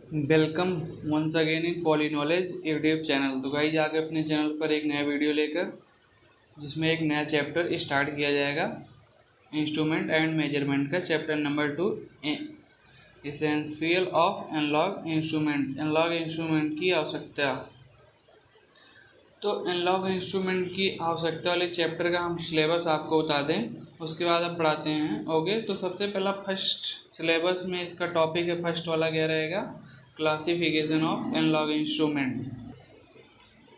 Welcome once again in Poly Knowledge YouTube channel. तो guys आगे अपने चैनल पर एक नया वीडियो लेकर जिसमें एक नया चैप्टर स्टार्ट किया जाएगा इंस्ट्रूमेंट एंड मेजरमेंट का। Chapter number 2 essential of analogue instrument. Analogue instrument की आवश्यकता। तो एनालॉग इंस्ट्रूमेंट की आवश्यकता वाले चैप्टर का हम सिलेबस आपको बता दें, उसके बाद हम पढ़ाते हैं। ओके, तो सबसे पहला फर्स्ट सिलेबस में इसका टॉपिक है, फर्स्ट वाला क्या रहेगा, classification of analogue instrument.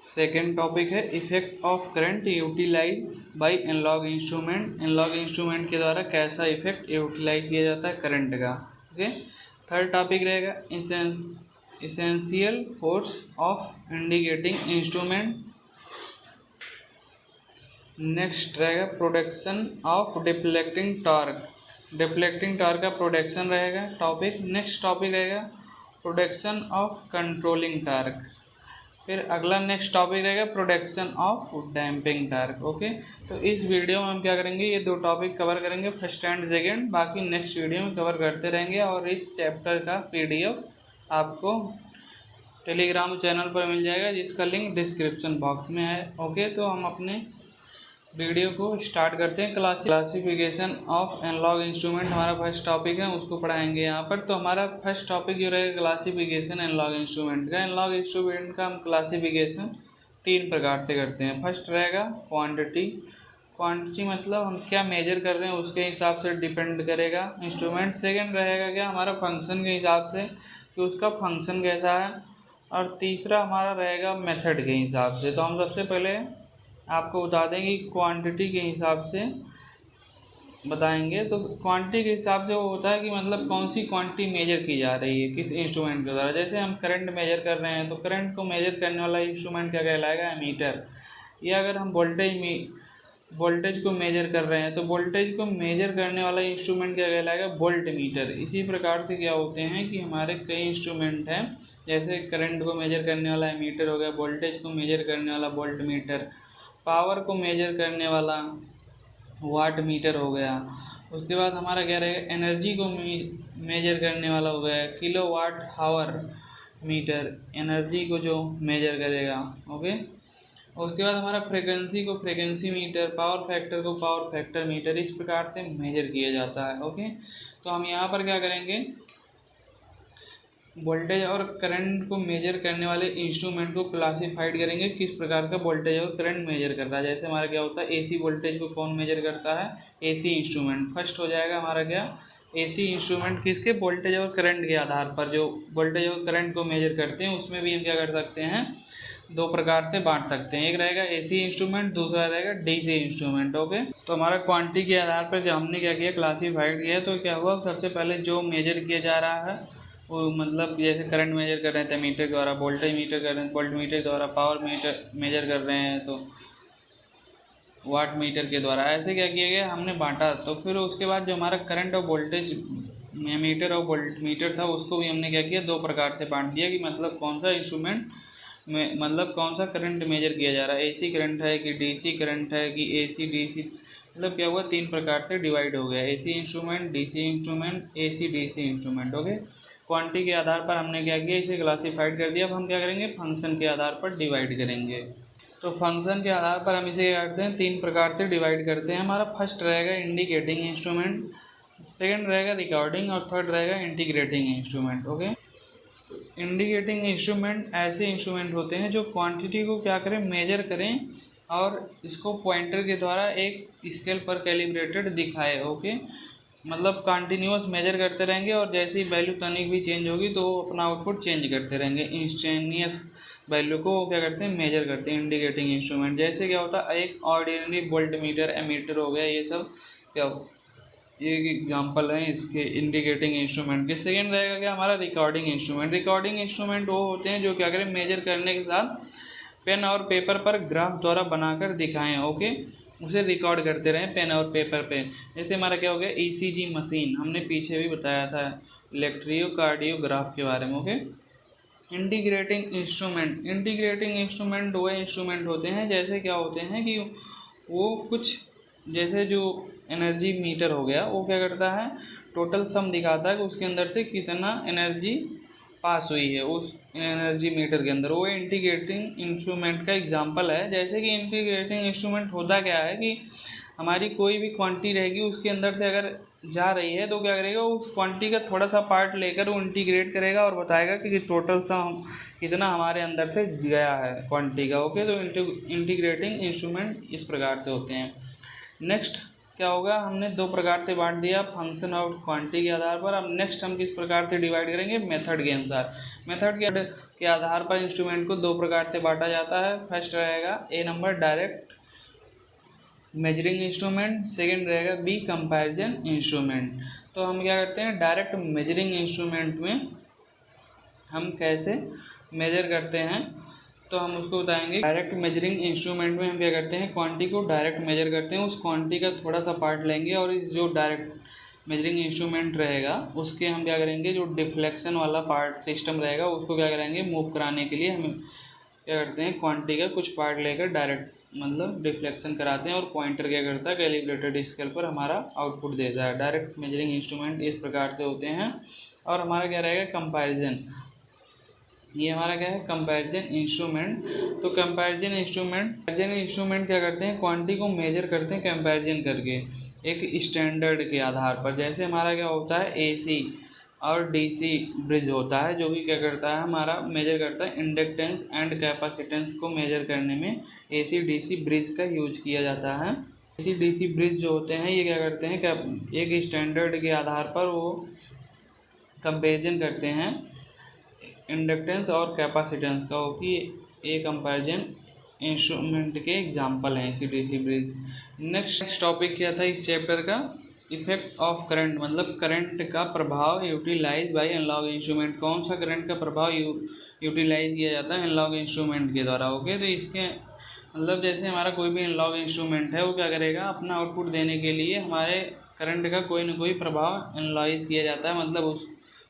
Second topic है effect of current utilize by analog instrument. Analogue instrument के द्वारा कैसा इफेक्ट यूटिलाइज किया जाता है करंट का। ओके, थर्ड टॉपिक रहेगा essential force of indicating instrument. Next रहेगा production of deflecting torque. Deflecting torque का प्रोडक्शन रहेगा टॉपिक। नेक्स्ट टॉपिक रहेगा प्रोडक्शन ऑफ कंट्रोलिंग टॉर्क। फिर अगला नेक्स्ट टॉपिक रहेगा production of damping torque. Okay, तो इस वीडियो में हम क्या करेंगे, ये दो टॉपिक कवर करेंगे, फर्स्ट एंड सेकेंड। बाकी नेक्स्ट वीडियो में कवर करते रहेंगे। और इस चैप्टर का PDF आपको टेलीग्राम चैनल पर मिल जाएगा, जिसका लिंक डिस्क्रिप्शन बॉक्स में है। ओके, तो हम अपने वीडियो को स्टार्ट करते हैं। क्लासिफिकेशन ऑफ एनालॉग इंस्ट्रूमेंट हमारा फर्स्ट टॉपिक है, उसको पढ़ाएंगे यहाँ पर। तो हमारा फर्स्ट टॉपिक जो रहेगा क्लासिफिकेशन एनालॉग इंस्ट्रूमेंट का। एनालॉग इंस्ट्रूमेंट का हम क्लासिफिकेशन 3 प्रकार से करते हैं। फर्स्ट रहेगा क्वांटिटी। क्वांटिटी मतलब हम क्या मेजर कर रहे हैं उसके हिसाब से डिपेंड करेगा इंस्ट्रूमेंट। सेकेंड रहेगा क्या, हमारा फंक्शन के हिसाब से कि उसका फंक्शन कैसा है। और तीसरा हमारा रहेगा मेथड के हिसाब से। तो हम सबसे पहले आपको बता दें कि क्वांटिटी के हिसाब से बताएंगे। तो क्वांटिटी के हिसाब से वो होता है कि मतलब कौन सी क्वांटिटी मेजर की जा रही है किस इंस्ट्रूमेंट के द्वारा। जैसे हम करंट मेजर कर रहे हैं तो करंट को मेजर करने वाला इंस्ट्रूमेंट क्या कहलाएगा, एमीटर। या अगर हम वोल्टेज को मेजर कर रहे हैं तो वोल्टेज को मेजर करने वाला इंस्ट्रूमेंट क्या कहलाएगा, वोल्ट मीटर। इसी प्रकार से क्या होते हैं कि हमारे कई इंस्ट्रूमेंट हैं, जैसे करंट को मेजर करने वाला एमीटर हो गया, वोल्टेज को मेजर करने वाला वोल्ट मीटर, पावर को मेजर करने वाला वाट मीटर हो गया। उसके बाद हमारा क्या रहेगा, एनर्जी को मेजर करने वाला हो गया किलो वाट हावर मीटर, एनर्जी को जो मेजर करेगा। ओके, उसके बाद हमारा फ्रीक्वेंसी को फ्रीक्वेंसी मीटर, पावर फैक्टर को पावर फैक्टर मीटर, इस प्रकार से मेजर किया जाता है। ओके, तो हम यहाँ पर क्या करेंगे, वोल्टेज और करंट को मेजर करने वाले इंस्ट्रूमेंट को क्लासिफाइड करेंगे, किस प्रकार का वोल्टेज और करंट मेजर करता है। जैसे हमारा क्या होता है, AC वोल्टेज को कौन मेजर करता है, AC इंस्ट्रूमेंट। फर्स्ट हो जाएगा हमारा क्या, AC इंस्ट्रूमेंट किसके, वोल्टेज और करंट के आधार पर जो वोल्टेज और करंट को मेजर करते हैं, उसमें भी हम क्या कर सकते हैं, 2 प्रकार से बांट सकते हैं। एक रहेगा AC इंस्ट्रूमेंट, दूसरा रहेगा DC इंस्ट्रूमेंट। ओके, तो हमारा क्वांटिटी के आधार पर जब हमने क्या किया, क्लासीफाइड किया, तो क्या हुआ, सबसे पहले जो मेजर किया जा रहा है वो मतलब जैसे करंट मेजर कर रहे हैं तो मीटर द्वारा, वोल्टेज मीटर कर रहे हैं वोल्ट मीटर द्वारा, पावर मीटर मेजर कर रहे हैं तो वाट मीटर के द्वारा। ऐसे क्या किया गया, हमने बांटा। तो फिर उसके बाद जो हमारा करंट और वोल्टेज मीटर और वोल्ट मीटर था, उसको भी हमने क्या किया, 2 प्रकार से बांट दिया कि मतलब कौन सा इंस्ट्रूमेंट में मतलब कौन सा करंट मेजर किया जा रहा है, AC करंट है कि DC करंट है कि AC DC, मतलब क्या हुआ, 3 प्रकार से डिवाइड हो गया, AC instrument, DC instrument, AC DC instrument. Okay, quantity के आधार पर हमने क्या किया, इसे क्लासीफाइड कर दिया। अब हम क्या करेंगे, फंक्शन के आधार पर डिवाइड करेंगे। तो फंक्शन के आधार पर हम इसे क्या करते हैं, 3 प्रकार से डिवाइड करते हैं। हमारा फर्स्ट रहेगा इंडिकेटिंग इंस्ट्रूमेंट, सेकंड रहेगा रिकॉर्डिंग और थर्ड रहेगा integrating instrument. Okay, indicating instrument ऐसे इंस्ट्रूमेंट होते हैं जो क्वांटिटी को क्या करें, मेजर करें और इसको पॉइंटर के द्वारा एक स्केल पर कैलिब्रेटेड दिखाए। ओके, मतलब कंटिन्यूअस मेजर करते रहेंगे और जैसे ही वैल्यू तनिक भी चेंज होगी तो वो अपना आउटपुट चेंज करते रहेंगे। इंस्टेंटेनियस वैल्यू को क्या करते हैं, मेजर करते हैं इंडिकेटिंग इंस्ट्रूमेंट। जैसे क्या होता है, एक ऑर्डिनरी वोल्ट मीटर, एमीटर हो गया, ये सब क्या एक एग्जांपल है इसके इंडिकेटिंग इंस्ट्रूमेंट के। सेकेंड रहेगा क्या, हमारा रिकॉर्डिंग इंस्ट्रूमेंट। रिकॉर्डिंग इंस्ट्रूमेंट वो होते हैं जो क्या करें, मेजर करने के साथ पेन और पेपर पर ग्राफ द्वारा बनाकर दिखाएं। ओके, उसे रिकॉर्ड करते रहें पेन और पेपर पे। जैसे हमारा क्या हो गया, ECG मशीन, हमने पीछे भी बताया था इलेक्ट्रोकार्डियोग्राफ के बारे में। Okay, integrating instrument. Integrating instrument वो इंस्ट्रूमेंट होते हैं जैसे क्या होते हैं कि वो कुछ जैसे जो एनर्जी मीटर हो गया, वो क्या करता है, टोटल सम दिखाता है कि उसके अंदर से कितना एनर्जी पास हुई है उस एनर्जी मीटर के अंदर, वो इंटीग्रेटिंग इंस्ट्रूमेंट का एग्जांपल है। जैसे कि इंटीग्रेटिंग इंस्ट्रूमेंट होता क्या है कि हमारी कोई भी क्वांटिटी रहेगी उसके अंदर से अगर जा रही है तो क्या करेगा, उस क्वांटिटी का थोड़ा सा पार्ट लेकर वो इंटीग्रेट करेगा और बताएगा कि टोटल सा कितना हमारे अंदर से गया है क्वांटिटी का। ओके, तो इंटीग्रेटिंग इंस्ट्रूमेंट इस प्रकार से होते हैं। नेक्स्ट क्या होगा, हमने दो प्रकार से बांट दिया फंक्शन और क्वांटिटी के आधार पर। अब नेक्स्ट हम किस प्रकार से डिवाइड करेंगे, मेथड के अनुसार। मेथड के आधार पर इंस्ट्रूमेंट को दो प्रकार से बांटा जाता है। फर्स्ट रहेगा A number direct measuring instrument, second रहेगा बी कंपैरिजन इंस्ट्रूमेंट। तो हम क्या करते हैं, डायरेक्ट मेजरिंग इंस्ट्रूमेंट में हम कैसे मेजर करते हैं तो हम उसको बताएंगे। डायरेक्ट मेजरिंग इंस्ट्रूमेंट में हम क्या करते हैं, क्वांटिटी को डायरेक्ट मेजर करते हैं, उस क्वांटिटी का थोड़ा सा पार्ट लेंगे और जो डायरेक्ट मेजरिंग इंस्ट्रूमेंट रहेगा उसके हम क्या करेंगे, जो डिफ्लेक्शन वाला पार्ट सिस्टम रहेगा उसको क्या करेंगे, मूव कराने के लिए हम क्या करते हैं, क्वांटिटी का कुछ पार्ट लेकर डायरेक्ट मतलब डिफ्लेक्शन कराते हैं और पॉइंटर क्या करता है, कैलिब्रेटेड स्केल पर हमारा आउटपुट देता है। डायरेक्ट मेजरिंग इंस्ट्रूमेंट इस प्रकार से होते हैं। और हमारा क्या रहेगा, कंपैरिजन, ये हमारा क्या है, कंपैरिजन इंस्ट्रूमेंट। तो कंपैरिजन इंस्ट्रूमेंट क्या करते हैं, क्वांटिटी को मेजर करते हैं कंपैरिजन करके एक स्टैंडर्ड के आधार पर। जैसे हमारा क्या होता है, एसी और डीसी ब्रिज होता है जो कि क्या करता है, हमारा मेजर करता है इंडक्टेंस एंड कैपेसिटेंस को मेजर करने में एसी डीसी ब्रिज का यूज किया जाता है। एसी डीसी ब्रिज जो होते हैं ये क्या करते हैं, एक स्टैंडर्ड के आधार पर वो कंपेरिजन करते हैं इंडक्टेंस और कैपेसिटेंस का, हो कि ये कंपैरिजन इंस्ट्रूमेंट के एग्जांपल हैं AC DC bridge. Next topic क्या था इस चैप्टर का, इफेक्ट ऑफ करंट, मतलब करंट का प्रभाव यूटिलाइज बाय एनालॉग इंस्ट्रूमेंट। कौन सा करंट का प्रभाव यूटिलाइज किया जाता है एनालॉग इंस्ट्रूमेंट के द्वारा। ओके, तो इसके मतलब जैसे हमारा कोई भी एनालॉग इंस्ट्रूमेंट है वो क्या करेगा, अपना आउटपुट देने के लिए हमारे करंट का कोई ना कोई प्रभाव एनालाइज किया जाता है, मतलब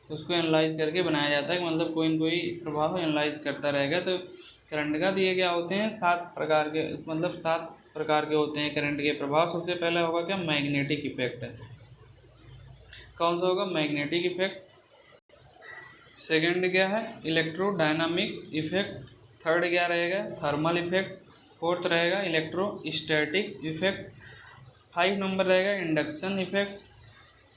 उसको एनालाइज करके बनाया जाता है, मतलब कोई ना कोई प्रभाव एनालाइज करता रहेगा। तो करंट का दिए क्या होते हैं, 7 प्रकार के, मतलब 7 प्रकार के होते हैं करंट के प्रभाव। सबसे पहले होगा क्या, मैग्नेटिक इफेक्ट। कौन सा होगा, मैग्नेटिक इफेक्ट। सेकंड क्या है, इलेक्ट्रोडायनामिक इफेक्ट। थर्ड क्या रहेगा, थर्मल इफेक्ट। फोर्थ रहेगा इलेक्ट्रोस्टैटिक इफेक्ट। 5 नंबर रहेगा इंडक्शन इफेक्ट।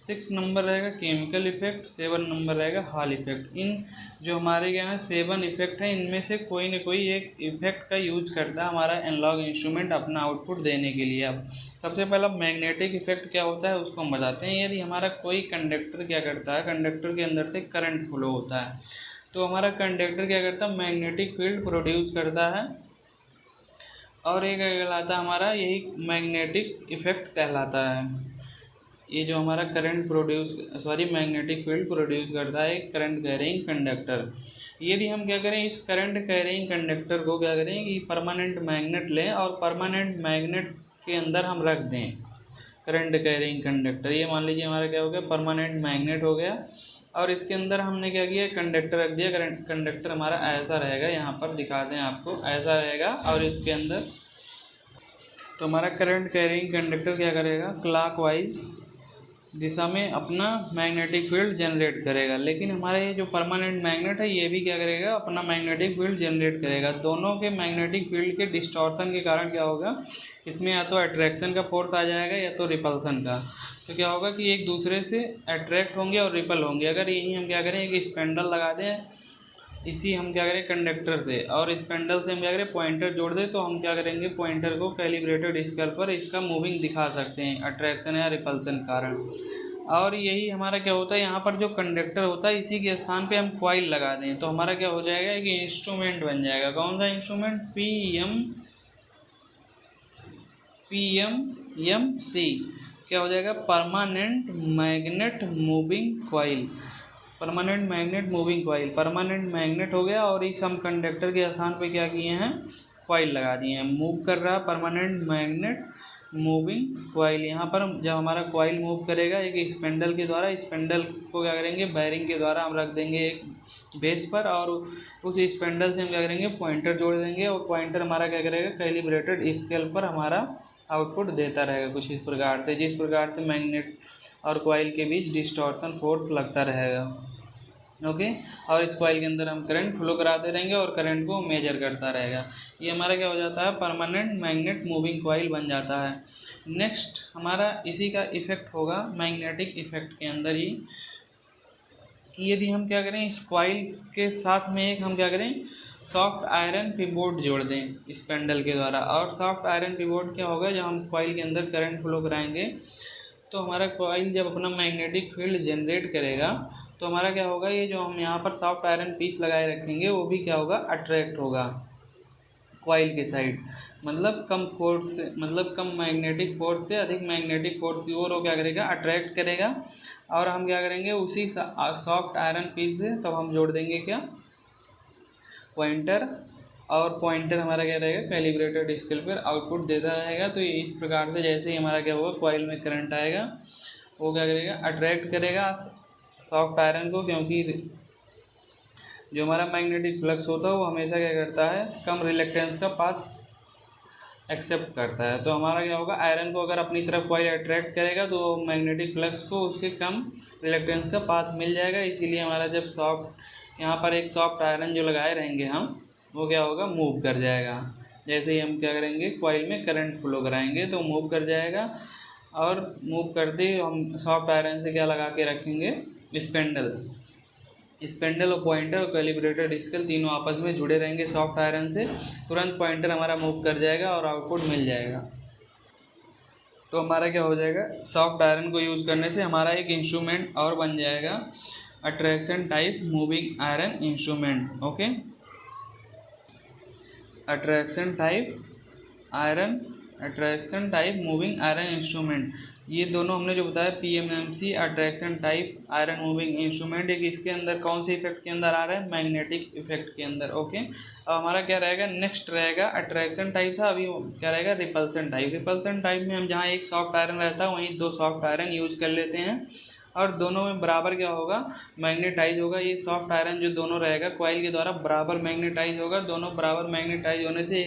6 नंबर रहेगा केमिकल इफेक्ट। 7 नंबर रहेगा हॉल इफेक्ट। इन जो हमारे यहाँ 7 इफेक्ट हैं इनमें से कोई ना कोई एक इफेक्ट का यूज करता है हमारा एनालॉग इंस्ट्रूमेंट अपना आउटपुट देने के लिए। अब सबसे पहला मैग्नेटिक इफेक्ट क्या होता है उसको हम बताते हैं। यदि हमारा कोई कंडक्टर क्या करता है, कंडक्टर के अंदर से करंट फ्लो होता है तो हमारा कंडक्टर क्या करता है, मैग्नेटिक फील्ड प्रोड्यूस करता है और ये क्या कहलाता है, हमारा यही मैग्नेटिक इफेक्ट कहलाता है। ये जो हमारा मैग्नेटिक फील्ड प्रोड्यूस करता है एक करंट कैरिंग कंडक्टर। यदि हम क्या करें, इस करंट कैरिंग कंडक्टर को क्या करें कि परमानेंट मैग्नेट लें और परमानेंट मैग्नेट के अंदर हम रख दें करंट कैरिंग कंडक्टर। ये मान लीजिए हमारा क्या हो गया, परमानेंट मैग्नेट हो गया और इसके अंदर हमने क्या किया, कंडक्टर रख दिया। करंट कंडक्टर हमारा ऐसा रहेगा, यहाँ पर दिखाते हैं आपको, ऐसा रहेगा और इसके अंदर तो हमारा करंट कैरिंग कंडक्टर क्या करेगा, क्लॉकवाइज दिशा में अपना मैग्नेटिक फील्ड जनरेट करेगा। लेकिन हमारा ये जो परमानेंट मैग्नेट है ये भी क्या करेगा, अपना मैग्नेटिक फील्ड जनरेट करेगा। दोनों के मैग्नेटिक फील्ड के डिस्टॉर्शन के कारण क्या होगा, इसमें या तो अट्रैक्शन का फोर्स आ जाएगा या तो रिपल्सन का। तो क्या होगा कि एक दूसरे से अट्रैक्ट होंगे और रिपल होंगे। अगर यही हम क्या करें, एक स्पेंडल लगा दें इसी हम क्या करें कंडक्टर से और स्पेंडल से हम क्या करें पॉइंटर जोड़ दें, तो हम क्या करेंगे पॉइंटर को कैलिब्रेटेड स्केल पर इसका मूविंग दिखा सकते हैं अट्रैक्शन या रिपल्सन कारण। और यही हमारा क्या होता है, यहाँ पर जो कंडक्टर होता है इसी के स्थान पे हम कॉइल लगा दें तो हमारा क्या हो जाएगा, एक इंस्ट्रूमेंट बन जाएगा। कौन सा इंस्ट्रूमेंट, PMMC क्या हो जाएगा, permanent magnet moving coil. Permanent magnet moving coil, permanent magnet हो गया और इस हम कंडक्टर के स्थान पे क्या किए हैं, कॉइल लगा दिए हैं। मूव कर रहा है परमानेंट मैग्नेट मूविंग कॉइल। यहाँ पर जब हमारा कॉइल मूव करेगा एक स्पेंडल के द्वारा, स्पेंडल को क्या करेंगे बैरिंग के द्वारा हम रख देंगे एक बेस पर और उस स्पेंडल से हम क्या करेंगे पॉइंटर जोड़ देंगे और पॉइंटर हमारा क्या करेगा कैलिब्रेटेड स्केल पर हमारा आउटपुट देता रहेगा कुछ इस प्रकार से, जिस प्रकार से मैग्नेट और कॉइल के बीच डिस्टॉर्शन फोर्स लगता रहेगा। ओके। और इस कॉइल के अंदर हम करंट फ्लो कराते रहेंगे और करंट को मेजर करता रहेगा। ये हमारा क्या हो जाता है, परमानेंट मैग्नेट मूविंग कॉइल बन जाता है। नेक्स्ट हमारा इसी का इफेक्ट होगा मैग्नेटिक इफेक्ट के अंदर ही, कि यदि हम क्या करें, इस कॉइल के साथ में एक हम क्या करें, सॉफ्ट आयरन पिवोट जोड़ दें इस पेंडल के द्वारा। और सॉफ्ट आयरन पिवोट क्या होगा, जब हम कॉइल के अंदर करंट फ्लो कराएंगे तो हमारा कॉइल जब अपना मैग्नेटिक फील्ड जनरेट करेगा तो हमारा क्या होगा, ये जो हम यहाँ पर सॉफ्ट आयरन पीस लगाए रखेंगे वो भी क्या होगा, अट्रैक्ट होगा कॉइल के साइड। मतलब कम फोर्स से, मतलब कम मैग्नेटिक फोर्स से अधिक मैग्नेटिक फोर्स की ओर वो क्या करेगा, अट्रैक्ट करेगा। और हम क्या करेंगे, उसी सॉफ्ट आयरन पीस से तब हम जोड़ देंगे क्या, पॉइंटर। और पॉइंटर हमारा क्या रहेगा, कैलिब्रेटेड स्केल पर आउटपुट देता रहेगा। तो इस प्रकार से जैसे ही हमारा क्या होगा, कॉइल में करंट आएगा वो क्या करेगा, अट्रैक्ट करेगा सॉफ्ट आयरन को, क्योंकि जो हमारा मैग्नेटिक फ्लक्स होता है वो हमेशा क्या करता है, कम रिलेक्टेंस का पाथ एक्सेप्ट करता है। तो हमारा क्या होगा, आयरन को अगर अपनी तरफ कॉइल अट्रैक्ट करेगा तो मैग्नेटिक फ्लक्स को उसके कम रिलेक्टेंस का पाथ मिल जाएगा। इसीलिए हमारा जब सॉफ्ट यहाँ पर एक सॉफ्ट आयरन जो लगाए रहेंगे हम, वो क्या होगा, मूव कर जाएगा। जैसे ही हम क्या करेंगे, कॉइल में करंट फ्लो कराएंगे तो मूव कर जाएगा। और मूव करते ही हम सॉफ्ट आयरन से क्या लगा के रखेंगे, स्पेंडल और पॉइंटर और कैलिब्रेटेड स्केल तीनों आपस में जुड़े रहेंगे सॉफ्ट आयरन से। तुरंत पॉइंटर हमारा मूव कर जाएगा और आउटपुट मिल जाएगा। तो हमारा क्या हो जाएगा, सॉफ्ट आयरन को यूज़ करने से हमारा एक इंस्ट्रूमेंट और बन जाएगा, attraction type moving iron instrument. Okay, attraction type moving iron instrument. ये दोनों हमने जो बताया, PMMC attraction type iron moving instrument, एक इसके अंदर कौन से इफेक्ट के अंदर आ रहा है, मैग्नेटिक इफेक्ट के अंदर। ओके, अब हमारा क्या रहेगा, नेक्स्ट रहेगा, अट्रैक्शन टाइप था, अभी क्या रहेगा, रिपल्सन टाइप। रिपल्सन टाइप में हम जहाँ एक सॉफ्ट आयरन रहता है वहीं दो सॉफ्ट आयरन यूज कर लेते हैं और दोनों में बराबर क्या होगा, मैग्नेटाइज होगा। ये सॉफ्ट आयरन जो दोनों रहेगा कॉइल के द्वारा बराबर मैग्नेटाइज होगा। दोनों बराबर मैग्नेटाइज होने से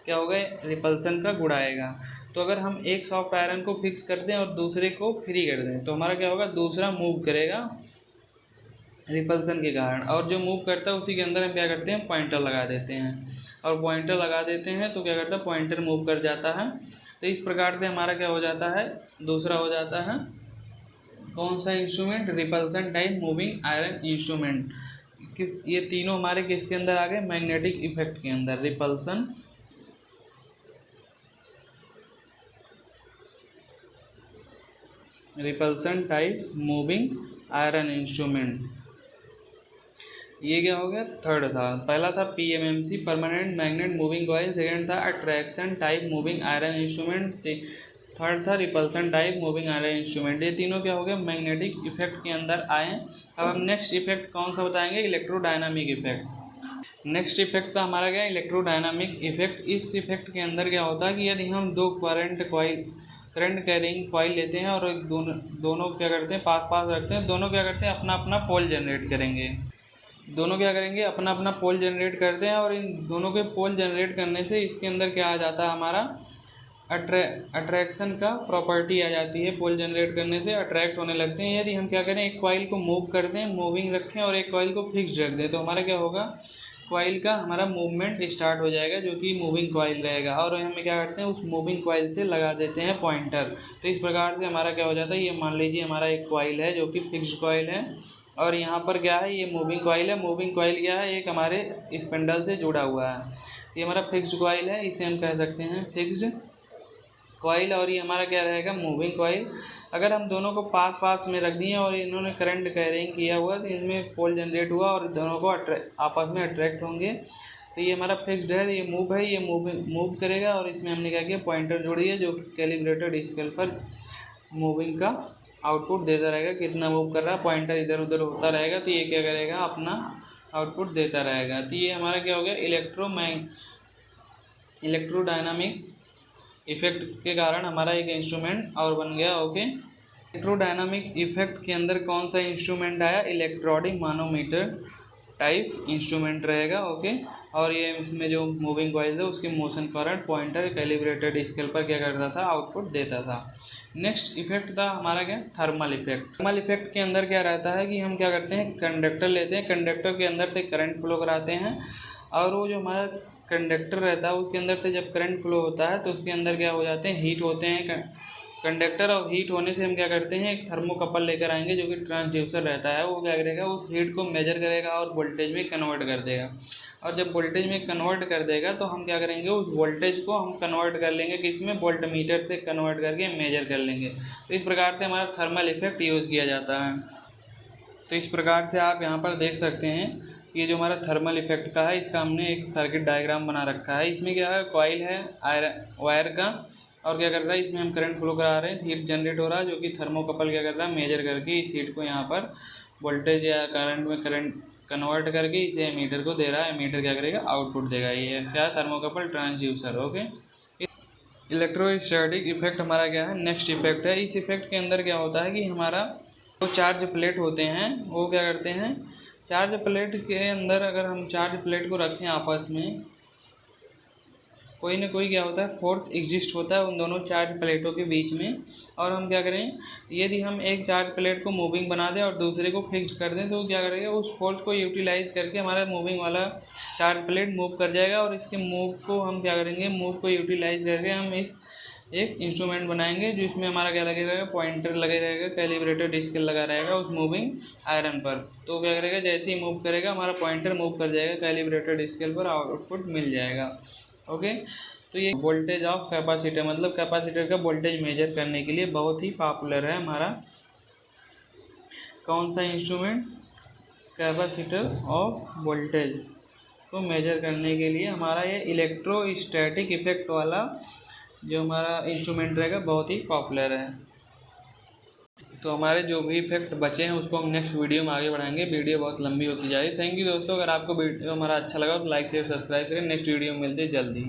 क्या होगा, रिपल्सन का गुण आएगा। तो अगर हम एक सॉफ्ट आयरन को फिक्स कर दें और दूसरे को फ्री कर दें तो हमारा क्या होगा, दूसरा मूव करेगा रिपल्सन के कारण। और जो मूव करता है उसी के अंदर हम क्या करते हैं, पॉइंटर लगा देते हैं। और पॉइंटर लगा देते हैं तो क्या करता है, पॉइंटर मूव कर जाता है। तो इस प्रकार से हमारा क्या हो जाता है, दूसरा हो जाता है कौन सा instrument, repulsion type moving iron instrument. ये तीनों हमारे किसके अंदर आ गए, मैग्नेटिक इफेक्ट के अंदर। Repulsion type moving iron instrument. ये क्या हो गया, थर्ड था। पहला था PMMC permanent magnet moving coil, second था attraction type moving iron instrument, third था repulsion type moving iron instrument. ये तीनों क्या हो गए, मैग्नेटिक इफेक्ट के अंदर आए। अब हम नेक्स्ट इफेक्ट कौन सा बताएंगे, इलेक्ट्रोडायनामिक इफेक्ट। नेक्स्ट इफेक्ट था हमारा क्या, इलेक्ट्रोडायनामिक इफेक्ट। इस इफेक्ट के अंदर क्या होता है कि यदि हम दो करंट कैरिंग कॉइल लेते हैं और दोनों क्या करते हैं, पास रखते हैं, दोनों क्या करते हैं, अपना अपना पोल जनरेट करेंगे। दोनों क्या करेंगे, अपना अपना पोल जनरेट करते हैं। और इन दोनों के पोल जनरेट करने से इसके अंदर क्या आ जाता है, हमारा अट्रैक्शन का प्रॉपर्टी आ जाती है। पोल जनरेट करने से अट्रैक्ट होने लगते हैं। यदि हम क्या करें, एक कॉइल को मूव कर दें, मूविंग रखें, और एक कॉइल को फिक्स रख दें तो हमारा क्या होगा, कॉइल का हमारा मूवमेंट स्टार्ट हो जाएगा, जो कि मूविंग कॉइल रहेगा। और हम क्या करते हैं, उस मूविंग कॉइल से लगा देते हैं पॉइंटर। तो इस प्रकार से हमारा क्या हो जाता है, ये मान लीजिए हमारा एक कॉइल है जो कि फिक्स्ड कॉइल है, और यहाँ पर क्या है, ये मूविंग कॉइल है। मूविंग कॉइल क्या है, एक हमारे स्पिंडल से जुड़ा हुआ है। ये हमारा फिक्स्ड कॉइल है, इसे हम कह सकते हैं फिक्स्ड कॉइल। और ये हमारा क्या रहेगा, मूविंग कॉइल। अगर हम दोनों को पास में रख दिए और इन्होंने करंट कैरिंग किया हुआ तो इनमें पोल जनरेट हुआ और दोनों को आपस में अट्रैक्ट होंगे। तो ये हमारा फिक्स्ड है, ये मूव है, ये मूव करेगा। और इसमें हमने क्या किया, पॉइंटर जोड़ी है जो कैलिब्रेटेड स्केल पर मूविंग का आउटपुट देता रहेगा, कितना मूव कर रहा है, पॉइंटर इधर उधर होता रहेगा तो ये क्या करेगा, अपना आउटपुट देता रहेगा। तो ये हमारा क्या हो गया, इलेक्ट्रोडायनामिक इफेक्ट के कारण हमारा एक इंस्ट्रूमेंट और बन गया। ओके, इलेक्ट्रोडायनामिक इफेक्ट के अंदर कौन सा इंस्ट्रूमेंट आया, इलेक्ट्रोडिक मानोमीटर टाइप इंस्ट्रूमेंट रहेगा। ओके, और ये इसमें जो मूविंग कॉइल है उसके motion current pointer calibrated scale पर क्या करता था, आउटपुट देता था। नेक्स्ट इफेक्ट था हमारा क्या, थर्मल इफेक्ट। थर्मल इफेक्ट के अंदर क्या रहता है कि हम क्या करते हैं, कंडक्टर लेते हैं, कंडक्टर के अंदर से करंट फ्लो कराते हैं, और वो जो हमारा कंडक्टर रहता है उसके अंदर से जब करंट फ्लो होता है तो उसके अंदर क्या हो जाते हैं, हीट होते हैं कंडक्टर, और हीट होने से हम क्या करते हैं, एक थर्मोकपल लेकर आएंगे जो कि ट्रांसड्यूसर रहता है, वो क्या करेगा, उस हीट को मेजर करेगा और वोल्टेज में कन्वर्ट कर देगा। और जब वोल्टेज में कन्वर्ट कर देगा तो हम क्या करेंगे, उस वोल्टेज को हम कन्वर्ट कर लेंगे किसमें, वोल्टमीटर से कन्वर्ट करके मेजर कर लेंगे। तो इस प्रकार से हमारा थर्मल इफेक्ट यूज़ किया जाता है। तो इस प्रकार से आप यहाँ पर देख सकते हैं, ये जो हमारा थर्मल इफेक्ट का है इसका हमने एक सर्किट डायग्राम बना रखा है। इसमें क्या है, कॉइल है वायर का, और क्या कर रहा है, इसमें हम करंट फ्लो करा रहे हैं, हीट जनरेट हो रहा है, जो कि थर्मोकपल क्या कर रहा है, मेजर करके इस हीट को यहाँ पर वोल्टेज या करंट में करंट कन्वर्ट करके इसे एमीटर को दे रहा है। एमीटर क्या करेगा, आउटपुट देगा। ये क्या, thermocouple transducer. Okay, electrostatic effect हमारा क्या है, नेक्स्ट इफेक्ट है। इस इफेक्ट के अंदर क्या होता है कि हमारा जो चार्ज प्लेट होते हैं वो क्या करते हैं, चार्ज प्लेट के अंदर अगर हम चार्ज प्लेट को रखें आपस में, कोई ना कोई क्या होता है, फोर्स एग्जिस्ट होता है उन दोनों चार्ज प्लेटों के बीच में। और हम क्या करें, यदि हम एक चार्ज प्लेट को मूविंग बना दें और दूसरे को फिक्स कर दें तो क्या करेगा, उस फोर्स को यूटिलाइज करके हमारा मूविंग वाला चार्ज प्लेट मूव कर जाएगा, और इसके मूव को हम क्या करेंगे, मूव को यूटिलाइज करके हम इस एक इंस्ट्रूमेंट बनाएंगे जिसमें हमारा क्या लगे रहेगा, पॉइंटर लगे रहेगा, कैलिब्रेटेड स्केल लगा रहेगा उस मूविंग आयरन पर। तो क्या करेगा, जैसे ही मूव करेगा हमारा पॉइंटर मूव कर जाएगा कैलिब्रेटेड स्केल पर, आउटपुट मिल जाएगा। ओके, तो ये वोल्टेज ऑफ कैपेसिटर, मतलब कैपेसिटर का वोल्टेज मेजर करने के लिए बहुत ही पॉपुलर है हमारा कौन सा इंस्ट्रूमेंट, कैपेसिटर ऑफ वोल्टेज को मेजर करने के लिए हमारा ये इलेक्ट्रोस्टैटिक इफेक्ट वाला जो हमारा इंस्ट्रूमेंट रहेगा बहुत ही पॉपुलर है। तो हमारे जो भी इफेक्ट बचे हैं उसको हम नेक्स्ट वीडियो में आगे बढ़ाएंगे। वीडियो बहुत लंबी होती जा रही है। थैंक यू दोस्तों, अगर आपको वीडियो हमारा अच्छा लगा तो लाइक शेयर सब्सक्राइब करें। नेक्स्ट वीडियो में मिलते हैं जल्दी।